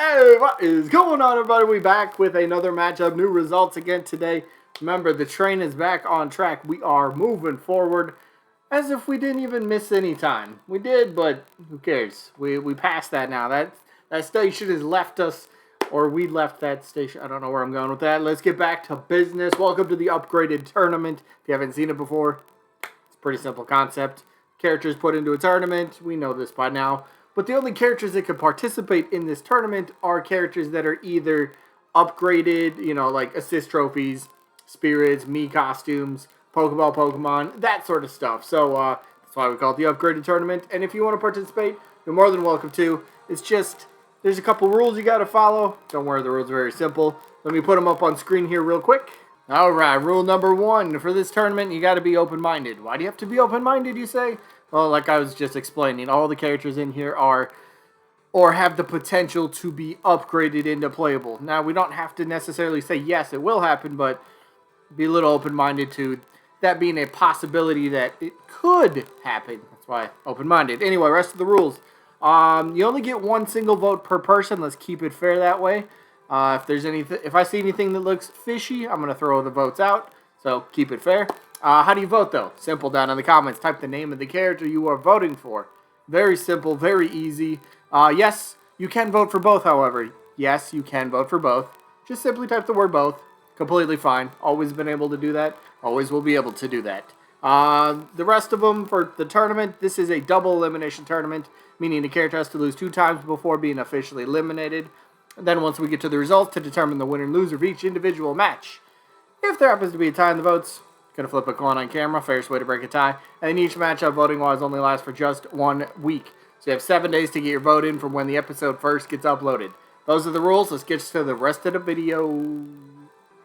Hey, what is going on, everybody? We back with another matchup, new results again today. Remember, the train is back on track. We are moving forward as if we didn't even miss any time. We did, but who cares? We passed that now. That station has left us, or we left that station. I don't know where I'm going with that. Let's get back to business. Welcome to the upgraded tournament. If you haven't seen it before, it's a pretty simple concept. Characters put into a tournament. We know this by now. But the only characters that can participate in this tournament are characters that are either upgraded, you know, like assist trophies, spirits, Mii costumes, Pokemon, that sort of stuff. So that's why we call it the upgraded tournament. And if you want to participate, you're more than welcome to. It's just, there's a couple rules you got to follow. Don't worry, the rules are very simple. Let me put them up on screen here real quick. All right, rule number 1 for this tournament, you got to be open-minded. Why do you have to be open-minded, you say? Well, like I was just explaining, all the characters in here are or have the potential to be upgraded into playable. Now, we don't have to necessarily say, yes, it will happen, but be a little open-minded to that being a possibility that it could happen. That's why open-minded. Anyway, rest of the rules. You only get 1 single vote per person. Let's keep it fair that way. If I see anything that looks fishy, I'm going to throw the votes out. So keep it fair. How do you vote, though? Simple, down in the comments. Type the name of the character you are voting for. Very simple, very easy. Yes, you can vote for both, however. Yes, you can vote for both. Just simply type the word both. Completely fine. Always been able to do that. Always will be able to do that. The rest of them for the tournament, this is a double elimination tournament, meaning the character has to lose 2 times before being officially eliminated. And then once we get to the results to determine the winner and loser of each individual match. If there happens to be a tie in the votes, gonna flip a coin on camera, fairest way to break a tie. And then each matchup voting-wise only lasts for just 1 week. So you have 7 days to get your vote in from when the episode first gets uploaded. Those are the rules. Let's get to the rest of the video.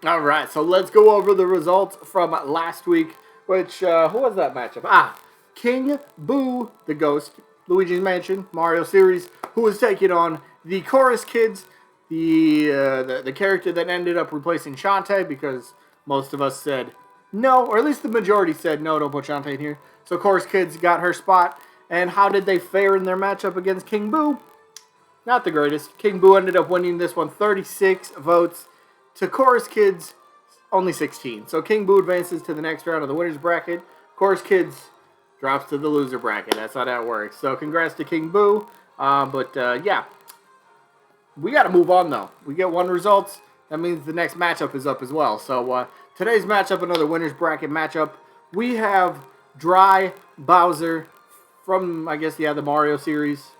Alright, so let's go over the results from last week. Which, who was that matchup? King Boo, the Ghost, Luigi's Mansion, Mario series, who was taking on the Chorus Kids, the character that ended up replacing Shantae because most of us said no, or at least the majority said no, don't put Shantae in here. So Chorus Kids got her spot. And how did they fare in their matchup against King Boo? Not the greatest. King Boo ended up winning this one 36 votes to Chorus Kids only 16. So King Boo advances to the next round of the winner's bracket. Chorus Kids drops to the loser bracket. That's how that works. So congrats to King Boo. Yeah. We got to move on, though. We get 1 results. That means the next matchup is up as well. So today's matchup, another winner's bracket matchup. We have Dry Bowser from, I guess, the Mario series.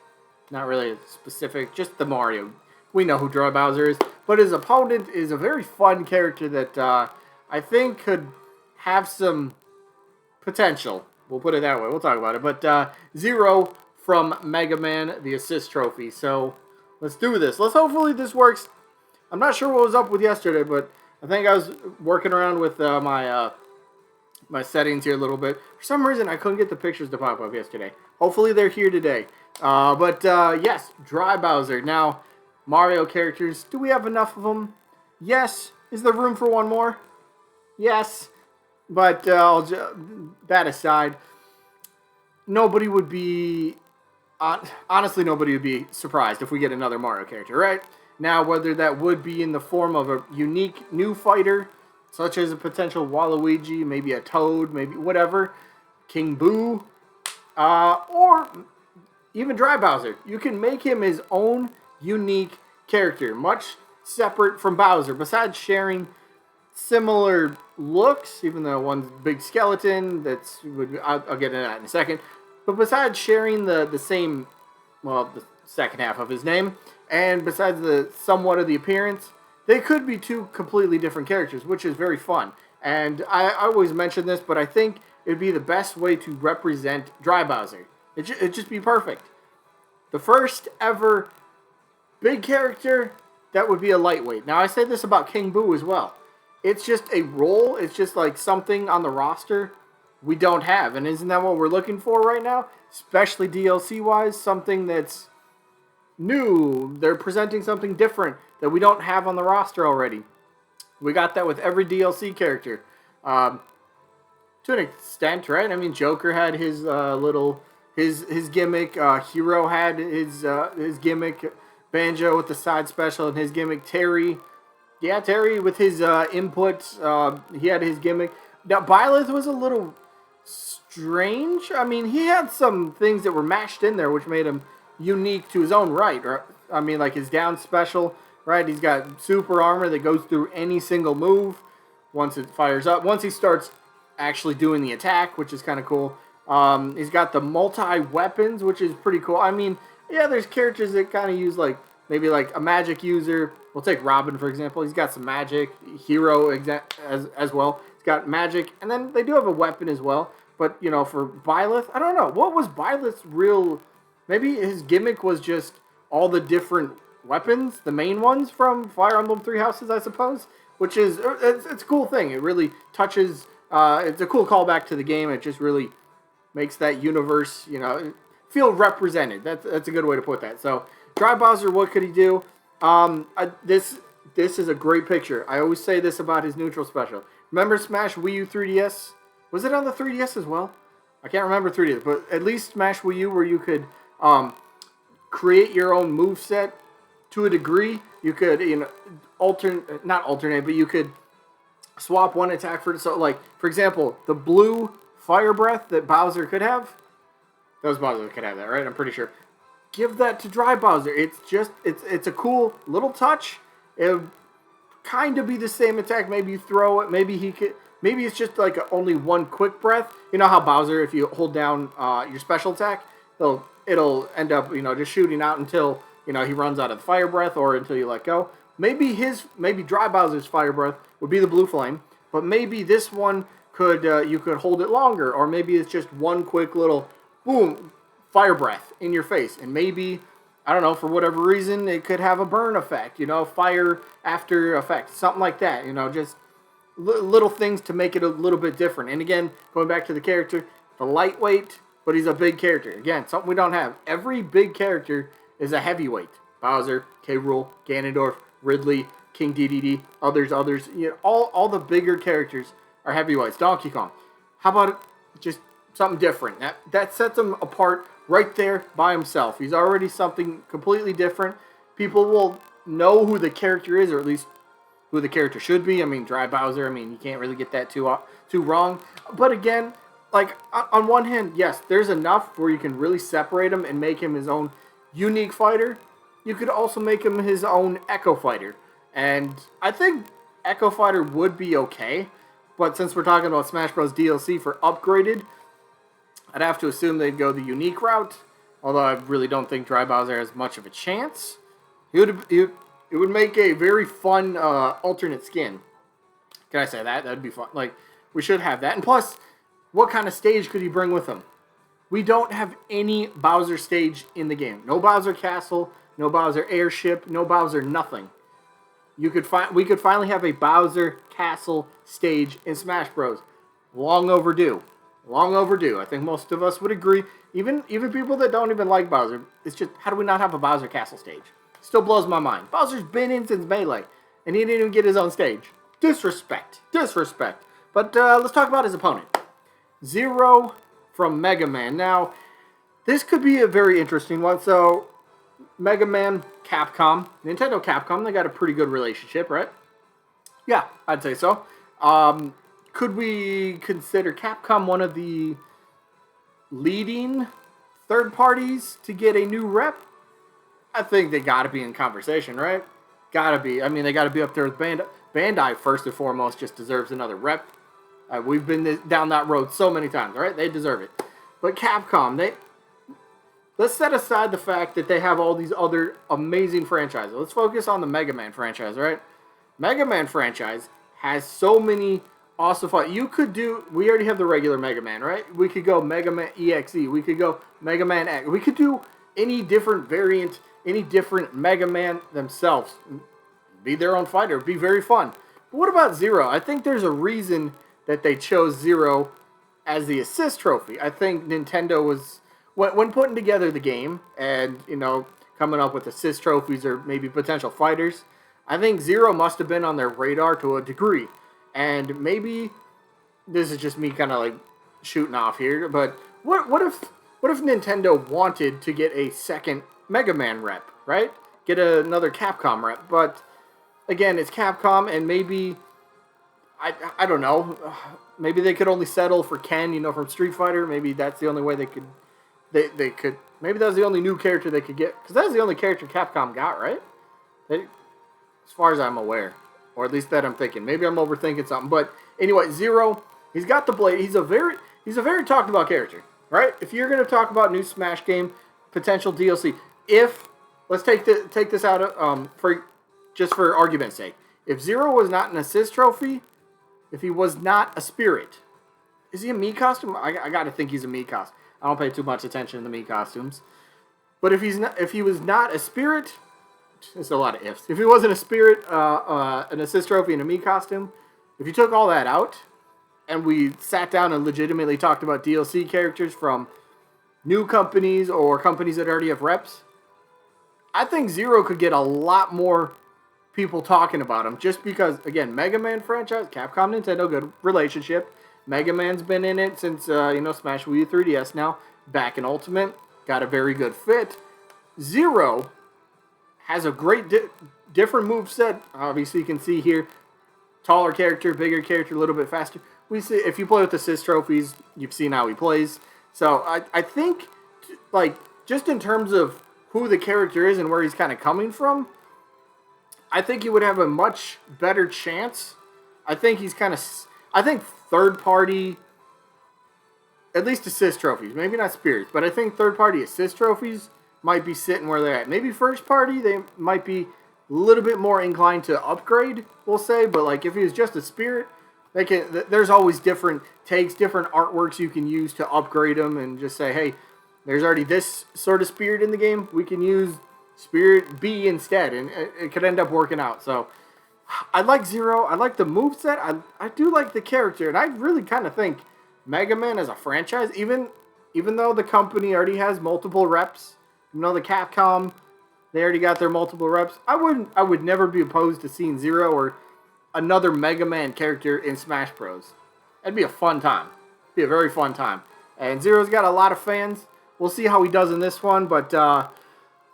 Not really specific, just the Mario. We know who Dry Bowser is. But his opponent is a very fun character that I think could have some potential. We'll put it that way. We'll talk about it. But Zero from Megaman, the assist trophy. So let's do this. Hopefully this works. I'm not sure what was up with yesterday, but I think I was working around with my settings here a little bit. For some reason, I couldn't get the pictures to pop up yesterday. Hopefully they're here today. Yes, Dry Bowser. Now, Mario characters, do we have enough of them? Yes. Is there room for 1 more? Yes. But that aside, nobody would be... honestly, nobody would be surprised if we get another Mario character, right? Now, whether that would be in the form of a unique new fighter, such as a potential Waluigi, maybe a Toad, maybe whatever, King Boo, or even Dry Bowser. You can make him his own unique character, much separate from Bowser, besides sharing similar looks, even though one's big skeleton, I'll get into that in a second, but besides sharing the same, well, the second half of his name, and besides the somewhat of the appearance, they could be 2 completely different characters, which is very fun. And I always mention this, but I think it'd be the best way to represent Dry Bowser. It'd just be perfect. The first ever big character that would be a lightweight. Now, I say this about King Boo as well. It's just a role. It's just like something on the roster we don't have. And isn't that what we're looking for right now? Especially DLC-wise, something that's new. They're presenting something different that we don't have on the roster already. We got that with every DLC character. To an extent, right? I mean, Joker had his his gimmick. Hero had his gimmick. Banjo with the side special and his gimmick. Terry, yeah, Terry with his input, he had his gimmick. Now, Byleth was a little strange. I mean, he had some things that were mashed in there which made him unique to his own right. Right? I mean, like his down special, right? He's got super armor that goes through any single move once it fires up. Once he starts actually doing the attack, which is kind of cool. He's got the multi-weapons, which is pretty cool. I mean, yeah, there's characters that kind of use, like, maybe like a magic user. We'll take Robin, for example. He's got some magic. Hero as well. He's got magic. And then they do have a weapon as well. But, you know, for Byleth, I don't know. What was Byleth's real... Maybe his gimmick was just all the different weapons, the main ones from Fire Emblem Three Houses, I suppose. Which is... It's a cool thing. It really touches... it's a cool callback to the game. It just really makes that universe, you know, feel represented. That's a good way to put that. So, Dry Bowser, what could he do? This is a great picture. I always say this about his neutral special. Remember Smash Wii U 3DS? Was it on the 3DS as well? I can't remember 3DS, but at least Smash Wii U, where you could create your own moveset to a degree. You could, you know, not alternate, but you could swap one attack for, so like, for example, the blue fire breath that Bowser could have. That was Bowser that could have that, right? I'm pretty sure. Give that to Dry Bowser. It's just, it's a cool little touch. It would kind of be the same attack. Maybe you throw it. Maybe he could. Maybe it's just like only one quick breath. You know how Bowser, if you hold down your special attack, it'll end up, you know, just shooting out until, you know, he runs out of fire breath or until you let go. Maybe Dry Bowser's fire breath would be the blue flame, but maybe this one could you could hold it longer, or maybe it's just one quick little boom fire breath in your face, and maybe, I don't know, for whatever reason it could have a burn effect, you know, fire after effect, something like that, you know, just little things to make it a little bit different. And again, going back to the character, the lightweight, but he's a big character. Again, something we don't have. Every big character is a heavyweight. Bowser, K. Rool, Ganondorf, Ridley, King Dedede, others. You know, all the bigger characters are heavyweights. Donkey Kong. How about just something different? That sets him apart right there by himself. He's already something completely different. People will know who the character is, or at least who the character should be. I mean, Dry Bowser, I mean, you can't really get that too wrong. But again, like, on one hand, yes, there's enough where you can really separate him and make him his own unique fighter. You could also make him his own Echo Fighter. And I think Echo Fighter would be okay. But since we're talking about Smash Bros. DLC for upgraded, I'd have to assume they'd go the unique route. Although I really don't think Dry Bowser has much of a chance. It would make a very fun alternate skin. Can I say that? That'd be fun. Like, we should have that. And plus, what kind of stage could he bring with him? We don't have any Bowser stage in the game. No Bowser Castle, no Bowser Airship, no Bowser nothing. We could finally have a Bowser Castle stage in Smash Bros. Long overdue. Long overdue. I think most of us would agree. Even people that don't even like Bowser, it's just, how do we not have a Bowser Castle stage? Still blows my mind. Bowser's been in since Melee, and he didn't even get his own stage. Disrespect. Disrespect. But let's talk about his opponent. Zero from Megaman. Now, this could be a very interesting one. So, Megaman, Capcom, Nintendo Capcom, they got a pretty good relationship, right? Yeah, I'd say so. Could we consider Capcom one of the leading third parties to get a new rep? I think they got to be in conversation, right? Got to be. I mean, they got to be up there with Bandai. Bandai, first and foremost, just deserves another rep. We've been down that road so many times, right? They deserve it. But Capcom, let's set aside the fact that they have all these other amazing franchises. Let's focus on the Mega Man franchise, right? Mega Man franchise has so many awesome fun. You could do, we already have the regular Mega Man, right? We could go Mega Man EXE. We could go Mega Man X. We could do any different variant, any different Mega Man themselves. Be their own fighter. It'd be very fun. But what about Zero? I think there's a reason that they chose Zero as the assist trophy. I think Nintendo was, when putting together the game and, you know, coming up with assist trophies or maybe potential fighters, I think Zero must have been on their radar to a degree. And maybe, this is just me kind of like shooting off here, but what if Nintendo wanted to get a second Mega Man rep, right? get another Capcom rep. But again, it's Capcom, and maybe I don't know. Maybe they could only settle for Ken, from Street Fighter. Maybe that's the only way they could. They could. Maybe that was the only new character they could get, because that's the only character Capcom got, right? As far as I'm aware, or at least that I'm thinking. Maybe I'm overthinking something. But anyway, Zero. He's got the blade. He's a very talked about character, right? If you're gonna talk about new Smash game potential DLC, let's take this out of for argument's sake. If Zero was not an assist trophy, if he was not a spirit, is he a Mii costume? I gotta think he's a Mii costume. I don't pay too much attention to the Mii costumes. But if he was not a spirit, there's a lot of ifs. If he wasn't a spirit, an assist trophy, and a Mii costume, if you took all that out, and we sat down and legitimately talked about DLC characters from new companies or companies that already have reps, I think Zero could get a lot more people talking about him, just because, again, Mega Man franchise, Capcom, Nintendo, good relationship. Mega Man's been in it since, Smash Wii U 3DS now. Back in Ultimate, got a very good fit. Zero has a great different move set. Obviously, you can see here, taller character, bigger character, a little bit faster. We see, if you play with assist trophies, you've seen how he plays. So I think, just in terms of who the character is and where he's kind of coming from, I think he would have a much better chance. I think third party, at least assist trophies, maybe not spirits, but I think third party assist trophies might be sitting where they're at. Maybe first party, they might be a little bit more inclined to upgrade, we'll say, but if he was just a spirit, there's always different takes, different artworks you can use to upgrade them, and just say, hey, there's already this sort of spirit in the game, we can use Spirit B instead, and it could end up working out. So I like Zero. I like the moveset. I do like the character, and I really kind of think Mega Man as a franchise, even though the company already has multiple reps, the Capcom, they already got their multiple reps, I would never be opposed to seeing Zero or another Mega Man character in Smash Bros. That'd be a fun time. It'd be a very fun time. And Zero's got a lot of fans. We'll see how he does in this one, but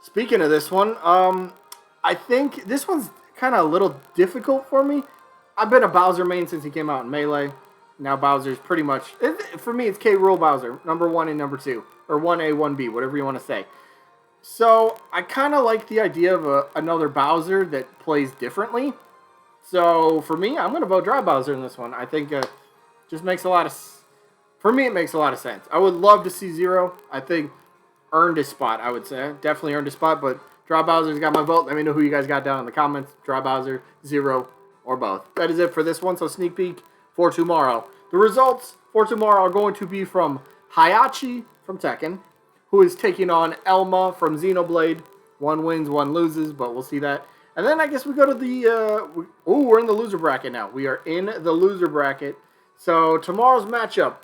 speaking of this one, I think this one's kind of a little difficult for me. I've been a Bowser main since he came out in Melee. Now Bowser's pretty much, for me, it's K. Rool Bowser, number 1 and number 2. Or 1A, 1B, whatever you want to say. So, I kind of like the idea of another Bowser that plays differently. So, for me, I'm going to vote Dry Bowser in this one. I think just makes a lot of, for me, it makes a lot of sense. I would love to see Zero. I think earned his spot, I would say. Definitely earned his spot, but Dry Bowser's got my vote. Let me know who you guys got down in the comments. Dry Bowser, Zero, or both. That is it for this one, so sneak peek for tomorrow. The results for tomorrow are going to be from Hayachi from Tekken, who is taking on Elma from Xenoblade. One wins, one loses, but we'll see that. And then I guess we go to the, we're in the loser bracket now. We are in the loser bracket. So tomorrow's matchup,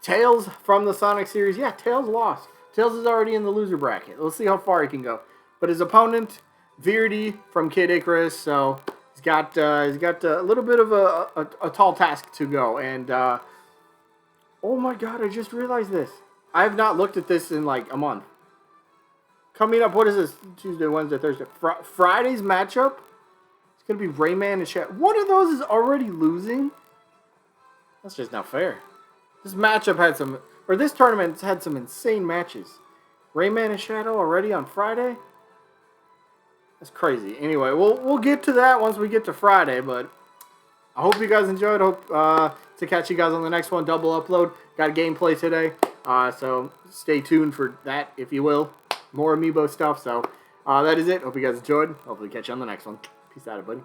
Tails from the Sonic series. Yeah, Tails lost. Tails is already in the loser bracket. Let's see how far he can go. But his opponent, Virdi from Kid Icarus, so he's got a little bit of a tall task to go. And oh my God, I just realized this. I have not looked at this in like a month. Coming up, what is this? Tuesday, Wednesday, Thursday, Friday's matchup. It's gonna be Rayman and Shadow. One of those is already losing. That's just not fair. This matchup had some. Or this tournament's had some insane matches. Rayman and Shadow already on Friday? That's crazy. Anyway, we'll get to that once we get to Friday, but I hope you guys enjoyed. I hope to catch you guys on the next one. Double upload. Got a gameplay today. So stay tuned for that, if you will. More Amiibo stuff. So that is it. Hope you guys enjoyed. Hopefully catch you on the next one. Peace out, everybody.